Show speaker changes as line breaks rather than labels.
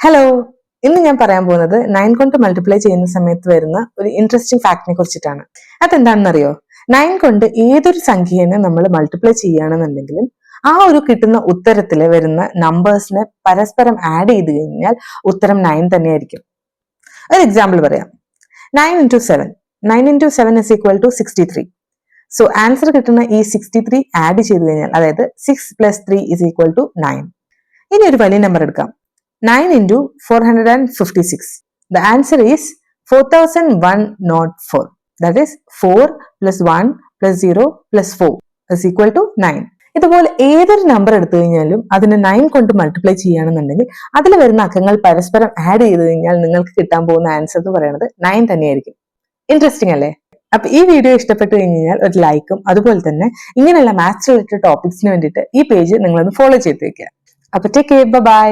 Hello, ഇന്ന് ഞാൻ പറയാൻ പോകുന്നത് 9 കൊണ്ട് മൾട്ടിപ്ലൈ ചെയ്യുന്ന സമയത്ത് വരുന്ന ഒരു ഇൻട്രസ്റ്റിംഗ് ഫാക്ടിനെ കുറിച്ചിട്ടാണ്. അതെന്താണെന്നറിയോ? 9 കൊണ്ട് ഏതൊരു സംഖ്യനെ നമ്മൾ മൾട്ടിപ്ലൈ ചെയ്യുകയാണെന്നുണ്ടെങ്കിലും ആ ഒരു കിട്ടുന്ന ഉത്തരത്തിൽ വരുന്ന നമ്പേഴ്സിനെ പരസ്പരം ആഡ് ചെയ്ത് കഴിഞ്ഞാൽ ഉത്തരം 9 തന്നെയായിരിക്കും. ഒരു എക്സാമ്പിൾ പറയാം. 9 into 7. 9 into 7 is equal to 63. So answer കിട്ടുന്ന ഈ 63 ആഡ് ചെയ്ത് കഴിഞ്ഞാൽ, അതായത് 6 plus 3 is equal to 9. ഇനി ഒരു വലിയ നമ്പർ എടുക്കാം. 9 into 456. The answer is 4104. That is 4 plus 1 plus 0 plus 4 is equal to 9. ഇതുപോലെ ഏതൊരു നമ്പർ എടുത്തു കഴിഞ്ഞാലും അതിനെ 9 കൊണ്ട് മൾട്ടിപ്ലൈ ചെയ്യുകയാണെന്നുണ്ടെങ്കിൽ അതിൽ വരുന്ന അക്കങ്ങൾ പരസ്പരം ആഡ് ചെയ്ത് കഴിഞ്ഞാൽ നിങ്ങൾക്ക് കിട്ടാൻ പോകുന്ന ആൻസർ എന്ന് പറയുന്നത് 9 തന്നെയായിരിക്കും. ഇൻട്രസ്റ്റിംഗ് അല്ലേ? അപ്പൊ ഈ വീഡിയോ ഇഷ്ടപ്പെട്ടു കഴിഞ്ഞാൽ ഒരു ലൈക്കും, അതുപോലെ തന്നെ ഇങ്ങനെയുള്ള മാത്സ് റിലേറ്റഡ് ടോപ്പിക്സിന് വേണ്ടിയിട്ട് ഈ പേജ് നിങ്ങളൊന്ന് ഫോളോ ചെയ്ത് വെക്കുക. അപ്പൊ ടേക്ക് കെയർ, ബൈ.